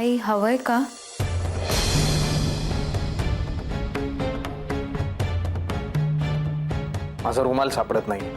काही हवंय का? माझा रुमाल सापडत नाही.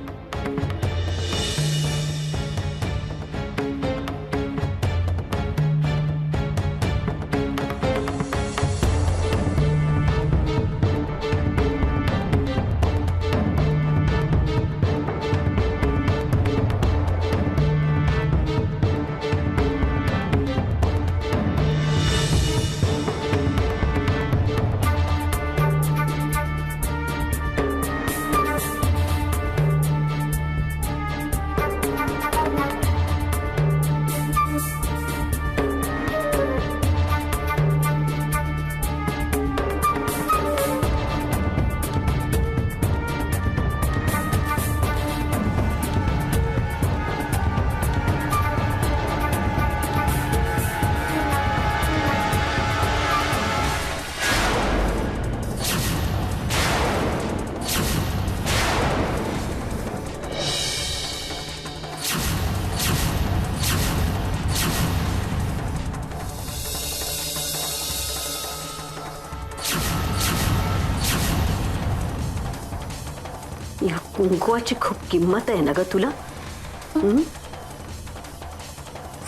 या कुंकवाची खूप किंमत आहे ना ग तुला.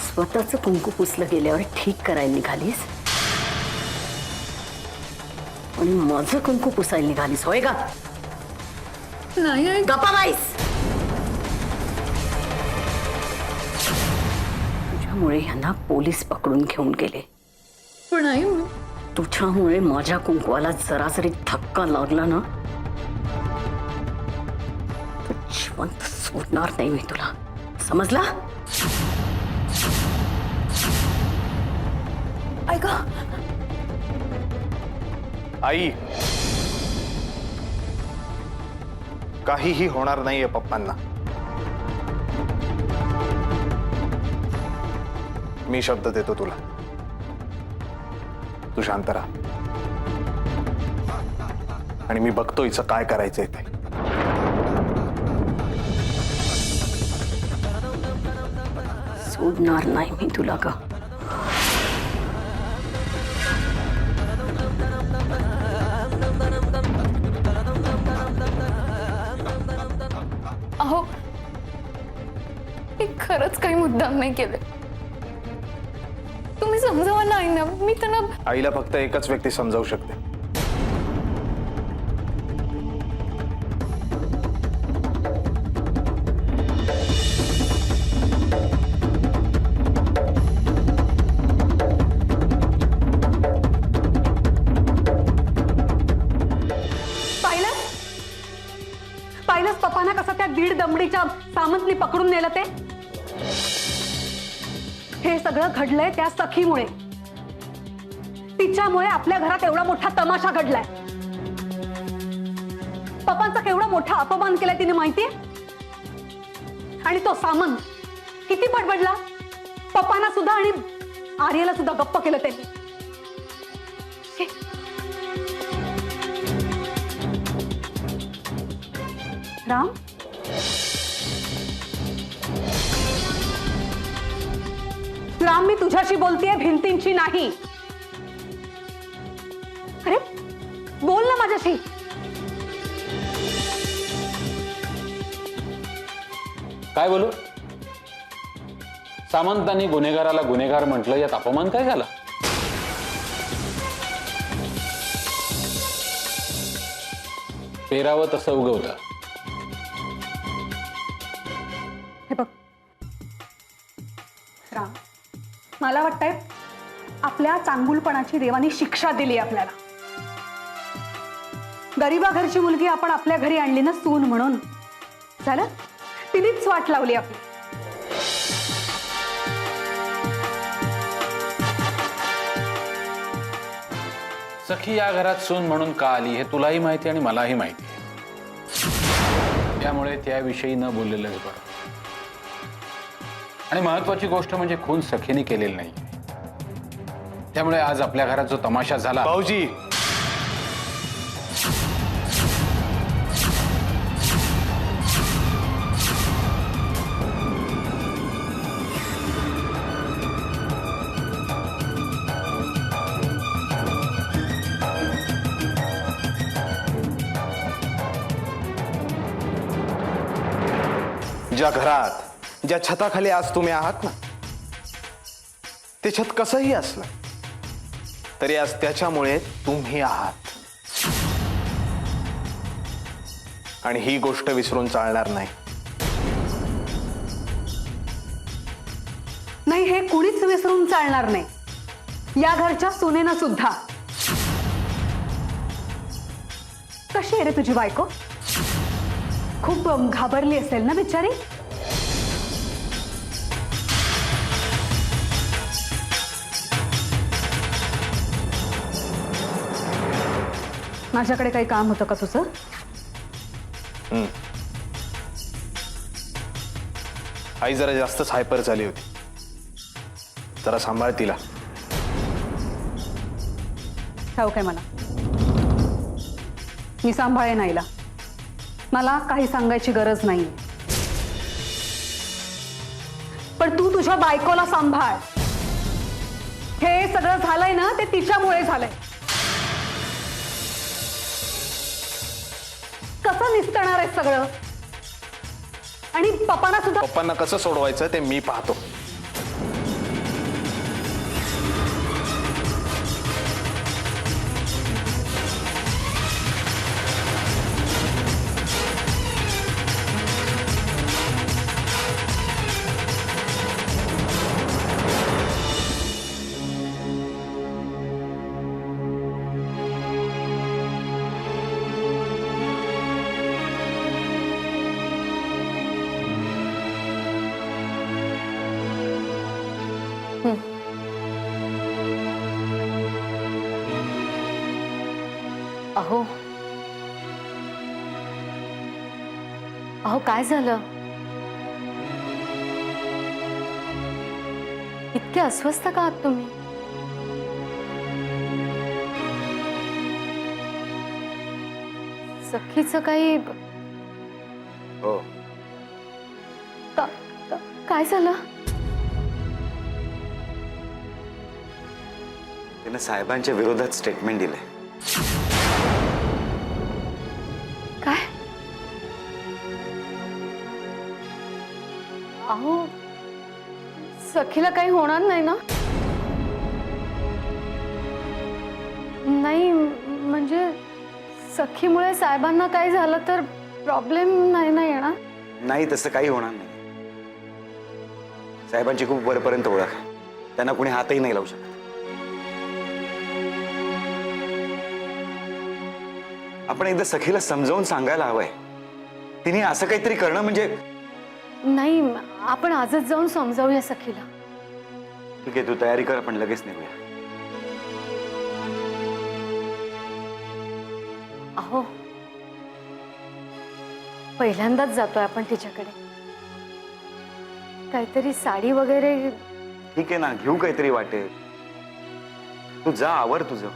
स्वतःच कुंकू पुसलं गेल्यावर ठीक करायला निघालीस आणि माझं कुंकू पुसायला निघालीस होय का? नाही गप्पा बाईस. तुझ्यामुळे यांना पोलीस पकडून घेऊन गेले. पण नाही, तुझ्यामुळे माझ्या कुंकवाला जरा जरी धक्का लागला ना तर जिवंत सोडणार नाही मी तुला. समजला? ऐका आई, काहीही होणार नाहीये पप्पांना. मी शब्द देतो तुला. तू शांत राहा आणि मी बघतो हिचं काय करायचंय ते. सोडणार नाही मी तुला ग. अहो, मी खरंच काही मुद्दाम नाही केले. तुम्ही समजावा नाही ना. मी त्यांना आईला फक्त एकच व्यक्ती समजावू शकते. पाहिलंच पप्पांना कसं त्या दीड दमडीच्या सामंतनी पकडून नेलं ते. हे सगळं घडलंय त्या सखीमुळे. तिच्यामुळे आपल्या घरात एवढा मोठा तमाशा घडलाय. पप्पांचा केवढा मोठा अपमान केलाय तिने माहितीये. आणि तो सामंत किती बडबडला. पप्पांना सुद्धा आणि आर्याला सुद्धा गप्प केलं त्यांनी. राम, राम, मी तुझ्याशी बोलतेय, भिंतींची नाही. अरे बोल ना माझ्याशी. काय बोलू? सामंतांनी गुन्हेगाराला गुन्हेगार म्हटलं, यात अपमान काय झाला? पेरावं तसं उगवतं. हे बघ राम, मला वाटतंय आपल्या चांगुलपणाची देवानी शिक्षा दिली आपल्याला. गरीबा घरची मुलगी आपण आपल्या घरी आणली ना सून म्हणून. झालं, तिनेच वाट लावली आपली. सखी या घरात सून म्हणून का आली हे तुलाही माहिती आणि मलाही माहिती आहे. त्यामुळे त्याविषयी न बोललेलंच बरं. आणि महत्वाची गोष्ट म्हणजे खून सखीने केलेली नाही. त्यामुळे आज आपल्या घरात जो तमाशा झाला. भाऊजी, ज्या घरात ज्या छताखाली आज तुम्ही आहात ना, ते छत कसंही असलं तरी आज त्याच्यामुळे तुम्ही आहात. आणि ही गोष्ट विसरून चालणार नाही. नाही, हे कुणीच विसरून चालणार नाही, या घरच्या सुनेनं सुद्धा. कशी आहे रे तुझी बायको? खूप घाबरली असेल ना बिचारी? माझ्याकडे काही काम होतं का तुझं? आई जरा जास्तच हायपर झाली होती, जरा सांभाळ तिला. ठाऊक आहे मला, मी सांभाळेन आईला. मला काही सांगायची गरज नाही. पण तू तुझ्या बायकोला सांभाळ. हे सगळं झालंय ना, ते तिच्यामुळे झालंय. कसं निस्तणार आहे सगळं? आणि पप्पांना सुद्धा. पप्पांना कसं सोडवायचं ते मी पाहतो. अहो अहो काय झालं? इतके अस्वस्थ का आहात तुम्ही? सखीचं काही हो, काय झालं? तिने साहेबांच्या विरोधात स्टेटमेंट दिले. काय? अहो सखीला काही होणार नाही ना? नाही म्हणजे सखीमुळे साहेबांना काही झालं तर प्रॉब्लेम नाही ना येणार? नाही, तसं काही होणार नाही. साहेबांची खूप वरपर्यंत ओळख आहे, त्यांना कोणी हातही नाही लावू शकत. आपण एकदा सखीला समजावून सांगायला हवंय. तिने असं काहीतरी करणं म्हणजे. नाही, आपण आजच जाऊन समजावूया सखीला. ठीक आहे, तू तयारी कर, आपण लगेच निघूया. अहो पहिल्यांदाच जातोय आपण तिच्याकडे. काहीतरी साडी वगैरे. ठीक आहे ना, घेऊ काहीतरी वाटेल. तू जा, आवर तुझं.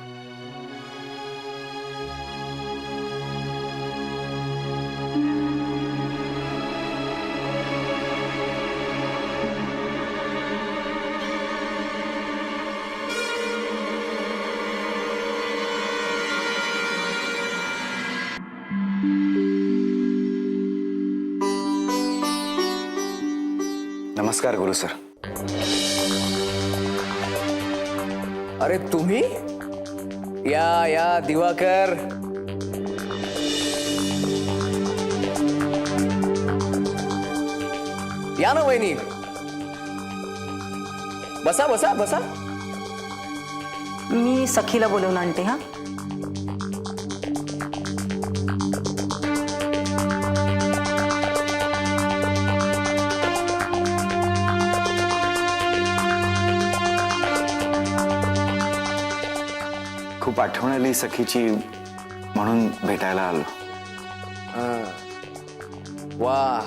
नमस्कार गुरु सर. अरे तुम्ही या या दिवाकर. या ना वहिनी, बसा बसा बसा. मी सखीला बोलवून आणते. हा, खूप आठवण आली सखीची, म्हणून भेटायला आलो. वा,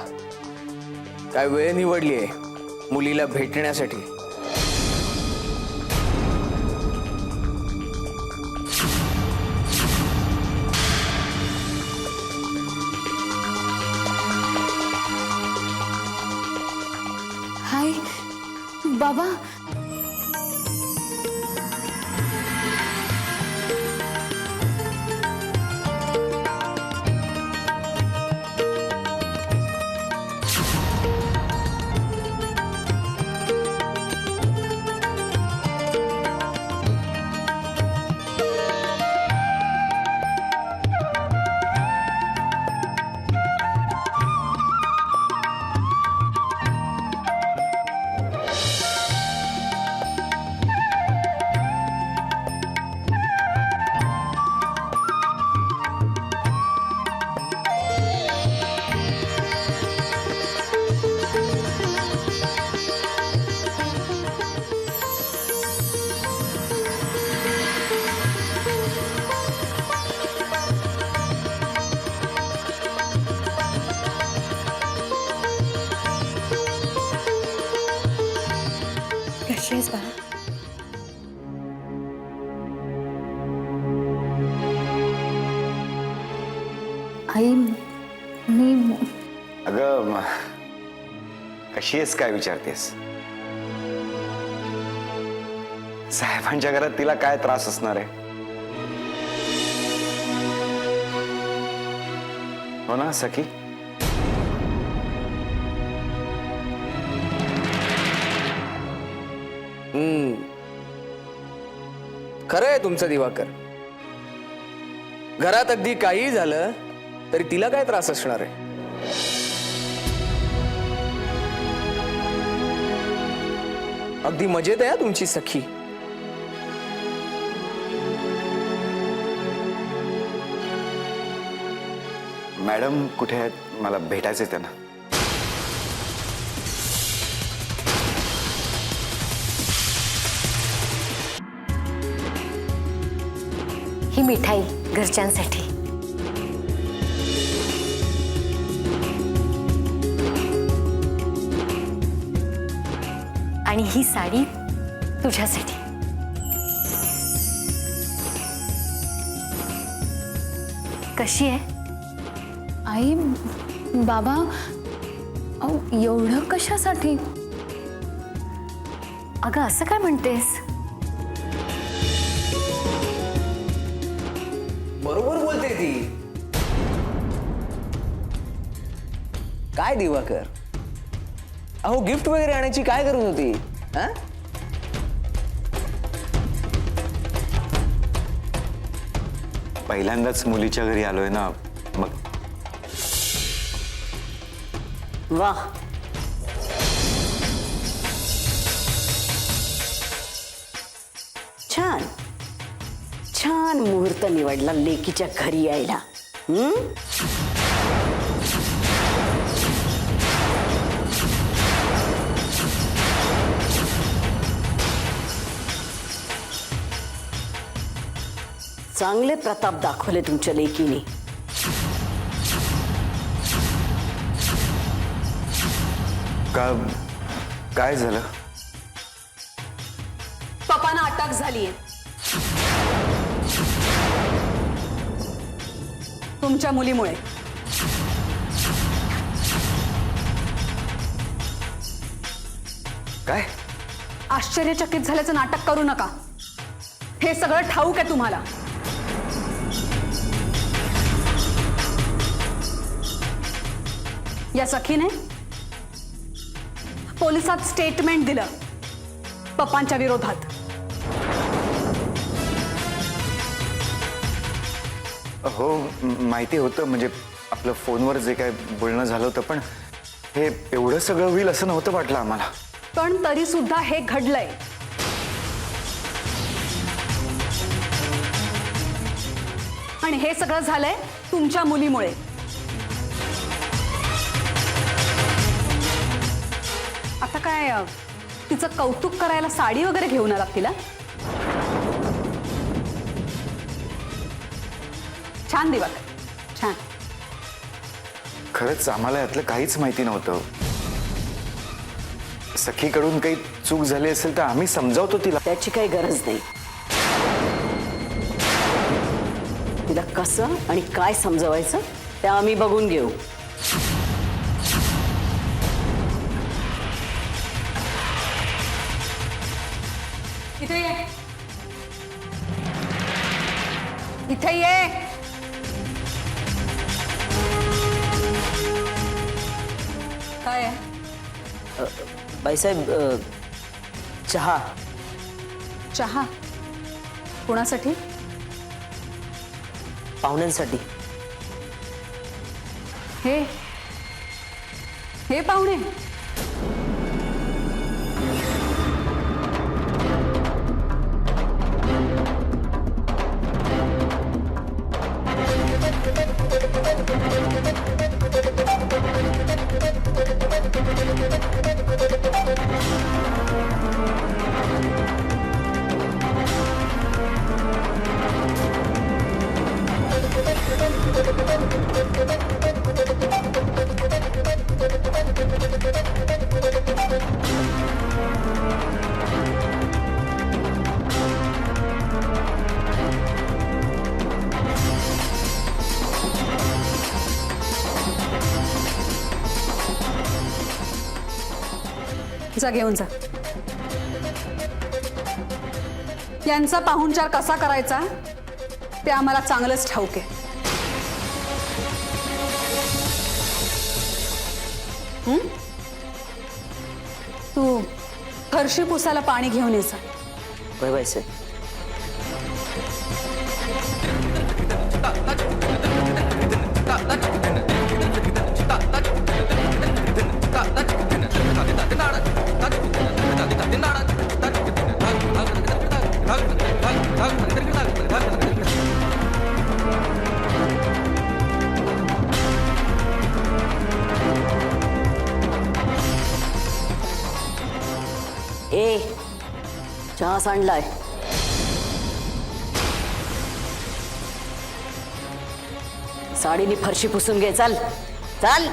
काय वेळ निवडलीये मुलीला भेटण्यासाठी. हाय बाबा. कशी आहेस बाळा? आई मी अगं कशी आहेस काय विचारतेस? साहेबांच्या घरात तिला काय त्रास असणार आहे? हो ना सखी? खरं आहे तुमचं दिवाकर. घरात अगदी काही झालं तरी तिला काय त्रास असणार आहे? अगदी मजेत आहे तुमची सखी. मॅडम कुठे आहेत? मला भेटायचंय त्यांना. ही मिठाई घरच्यांसाठी. आणि ही साडी तुझ्यासाठी. कशी आहे? आई बाबा अहो एवढं कशासाठी? अगं असं काय म्हणतेस? बरोबर बोलते ती. काय दिवाकर, अहो गिफ्ट वगैरे आणायची काय गरज होती? हा? पहिल्यांदाच मुलीच्या घरी आलोय ना, मग वाह, छान छान मुहूर्त निवडला लेकीच्या घरी यायला. चांगले प्रताप दाखवले तुमच्या लेकीने. काय झालं? पप्पांना अटक झालीये तुमच्या मुलीमुळे. काय? आश्चर्यचकित झाल्याचं नाटक करू नका. हे सगळं ठाऊक आहे तुम्हाला. या सखीने पोलिसात स्टेटमेंट दिलं पप्पांच्या विरोधात. हो माहिती होतं, म्हणजे आपलं फोनवर जे काय बोलणं झालं होतं, पण हे एवढं सगळं होईल असं नव्हतं वाटलं आम्हाला. पण तरी सुद्धा हे घडलंय. आणि हे सगळं झालंय तुमच्या मुलीमुळे. आता काय तिचं कौतुक करायला साडी वगैरे घेऊन आलात तिला? छान दिवाकर, छान. खरंच आम्हाला यातलं काहीच माहिती नव्हतं. सखीकडून काही चूक झाली असेल तर आम्ही समजावतो तिला. त्याची काही गरज नाही. तिला कसं आणि काय समजवायचं ते आम्ही बघून घेऊ. इथे ये, इथे ये. काय आहे? बाईसाहेब, चहा. चहा कोणासाठी? पाहुण्यांसाठी. हे हे पाहुणे जा घेऊन जा. यांचा पाहुणचार कसा करायचा ते आम्हाला चांगलंच ठाऊक आहे. तू फरशी पुसायला पाणी घेऊन ये जा. वय वैसे ए चहा सांडलाय. साडीनी फरशी पुसून घे. चल चल.